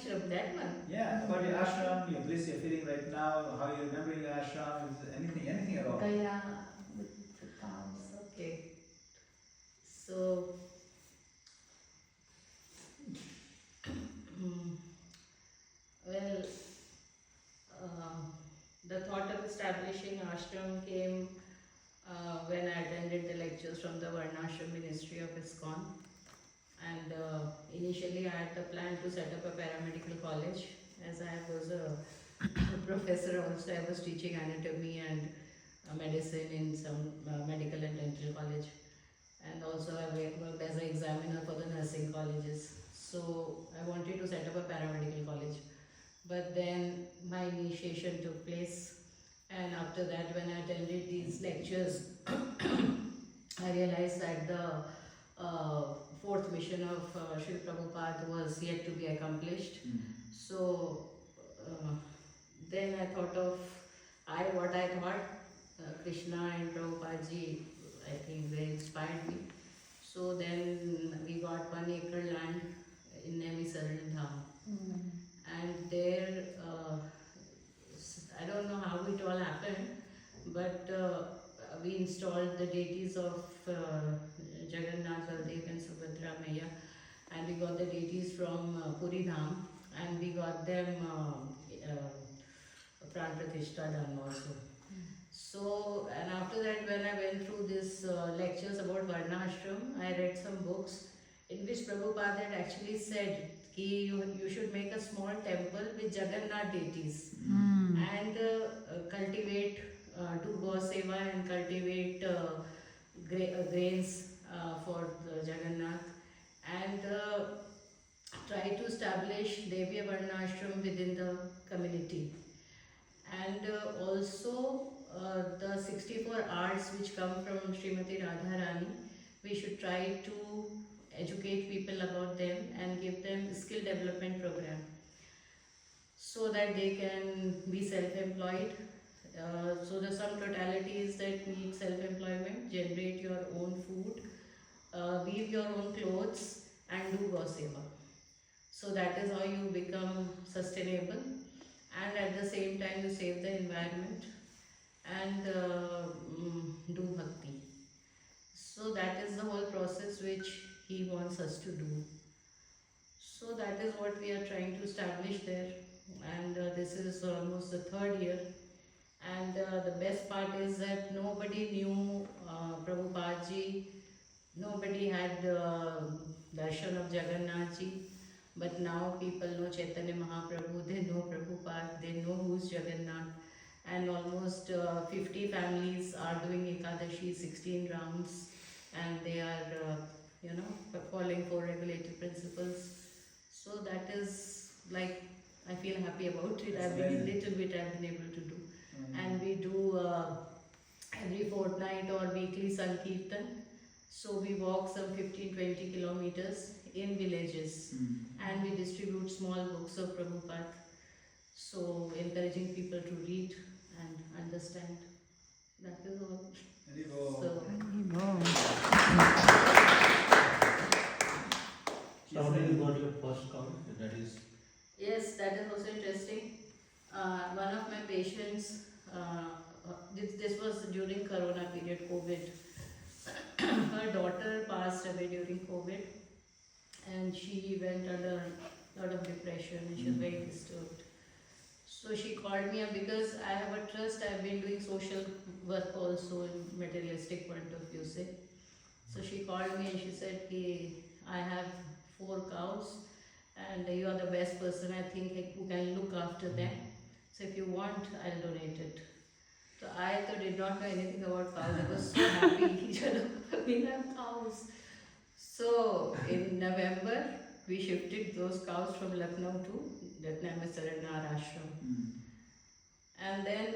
ashram, that one. Yeah, about your ashram, your bliss you're feeling right now, how you're remembering the ashram, anything at all. Gaya with the cows. Okay. So, well, the thought of establishing ashram came when I attended the lectures from the Varnashram Ministry of ISKCON. And initially I had the plan to set up a paramedical college, as I was a professor also. I was teaching anatomy and medicine in some medical and dental college, and also I worked as an examiner for the nursing colleges. So I wanted to set up a paramedical college, but then my initiation took place, and after that when I attended these lectures I realized that the fourth mission of Srila Prabhupada was yet to be accomplished. So then I thought of what I thought. Krishna and Prabhupada ji, I think they inspired me. So then we got 1 acre land in Nemi Saran Dham. And there, I don't know how it all happened, but we installed the deities of Jagannath, Baldev and Subhadra Maya, and we got the deities from Puri Dham, and we got them Pran Pratishtha done also. So, and after that when I went through these lectures about Varnashram, I read some books in which Prabhupada had actually said that you should make a small temple with Jagannath deities and cultivate, do Go Seva and cultivate grains for the Jagannath, and try to establish Devya Varnashram within the community. And also the 64 arts which come from Srimati Radharani, we should try to educate people about them and give them skill development program so that they can be self-employed. So there are some totalities that need self-employment, generate your own food, weave your own clothes and do Go Seva. So that is how you become sustainable, and at the same time you save the environment and do bhakti. So that is the whole process which he wants us to do. So that is what we are trying to establish there, and this is almost the 3rd year. And the best part is that nobody knew Prabhupada ji, nobody had darshan of Jagannath ji, but now people know Chaitanya Mahaprabhu, they know Prabhupada, they know who's Jagannath, and almost 50 families are doing Ekadashi, 16 rounds, and they are following 4 regulative principles. So that is, like, I feel happy about it. I've been little bit I've been able to do. And we do every fortnight or weekly Sankirtan. So we walk some 15-20 kilometers in villages, and we distribute small books of Prabhupada. So encouraging people to read and understand. That is all. So how did you got your first cow? That is. Yes, that is also interesting. One of my patients, this was during Corona period, COVID. Her daughter passed away during COVID, and she went under a lot of depression and she was very disturbed. So she called me up because I have a trust. I've been doing social work also in materialistic point of view, say. So she called me and she said, I have 4 cows and you are the best person I think who can look after them. So if you want, I'll donate it. So I did not know anything about cows. I was so happy. We have cows. So in November, we shifted those cows from Lucknow to Nemi Saran Dham ashram. And then,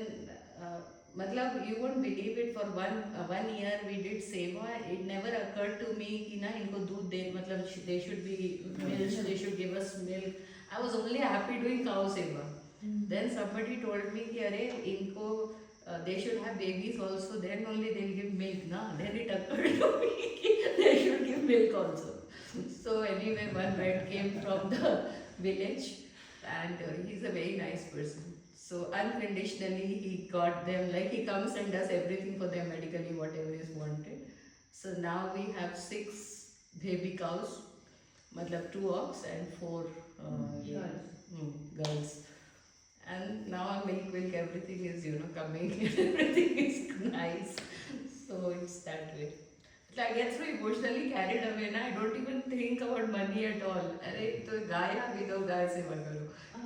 you won't believe it, for one year we did seva. It never occurred to me that inko doodh de, they should be milk, they should give us milk. I was only happy doing cow seva. Then somebody told me that they should have babies also, then only they'll give milk. Then it occurred to me that they should give milk also. So anyway, one vet came from the village and he's a very nice person. So unconditionally he got them, like he comes and does everything for them medically, whatever is wanted. So now we have 6 baby cows, matlab 2 ox and 4 girls. And now our milk, everything is, coming, everything is nice. So it's that way. I get so emotionally carried away na, I don't even think about money at all. अरे तो गाय आ गई तो गाय सेवा करो.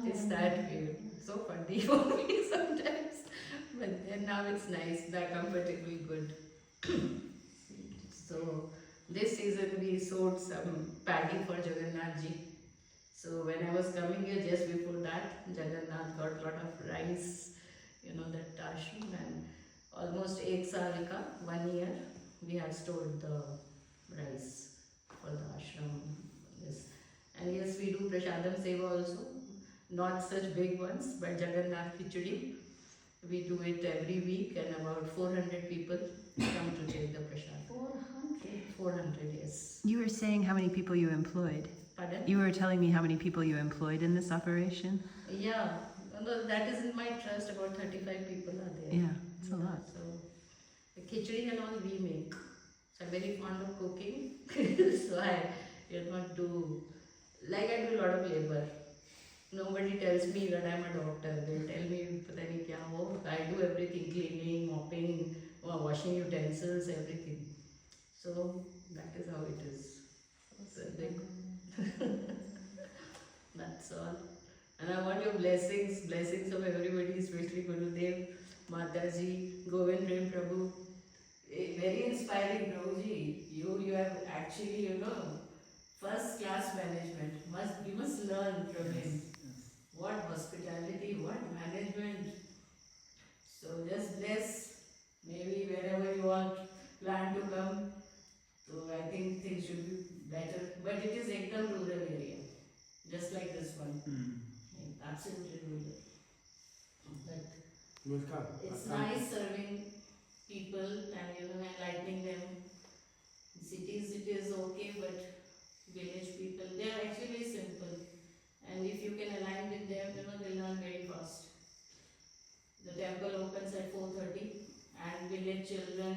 It's that way. So funny for me sometimes. But then now it's nice, they're comfortable, good. So this season we sowed some paddy for Jagannath ji. So when I was coming here just before that, Jagannath got a lot of rice, that ashram, and almost 1 saal ka, 1 year, we had stored the rice for the ashram. Yes. And yes, we do Prashadam Seva also, not such big ones, but Jagannath Khichdi, we do it every week, and about 400 people come to take the Prashad. 400, yes. You were saying how many people you employed. Pardon? You were telling me how many people you employed in this operation. Yeah, no, that is in my trust, about 35 people are there. Yeah, it's a lot. So, the khichdi and all we make. So I'm very fond of cooking. So I do, like I do a lot of labor. Nobody tells me that I'm a doctor. They tell me, pata nahi kya ho. I do everything, cleaning, mopping, washing utensils, everything. So that is how it is. So that's all. And I want your blessings of everybody, especially Gurudev, Mataji, Govind Prem Prabhu. Very inspiring, Prabhuji. You have actually, first class management. You must learn from him. What hospitality, what management. So just bless. Maybe wherever you all plan to come. So I think things should be better. But it is ekdam rural area. Just like this one. Absolutely rural. But it's nice serving people and enlightening them. Cities it is okay, but village people, they are actually very simple. And if you can align with them, they learn very fast. The temple opens at 4:30 and village children,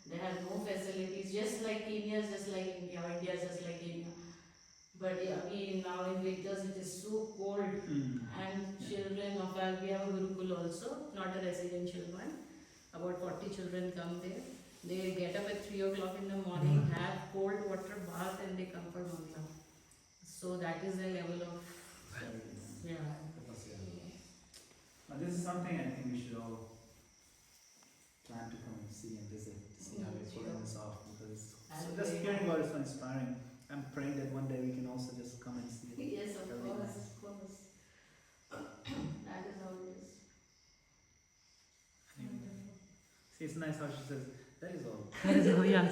they have no facilities, just like Kenya, just like India, or India just like Kenya. But now in winters it is so cold, and children of ours, we have a Gurukul also, not a residential one. About 40 children come there. They get up at 3 o'clock in the morning, have cold water bath, and they come for Mangla. So that is the level of, yeah. This is something I think we should all plan to come and see and visit, to see how we're pulling this off, because just hearing about it is so inspiring. I'm praying that one day we can also just come and see it. Yes, of That'll be course, nice. of course. That is how it is. Anyway. See, it's nice how she says, that is all. That is all, yeah.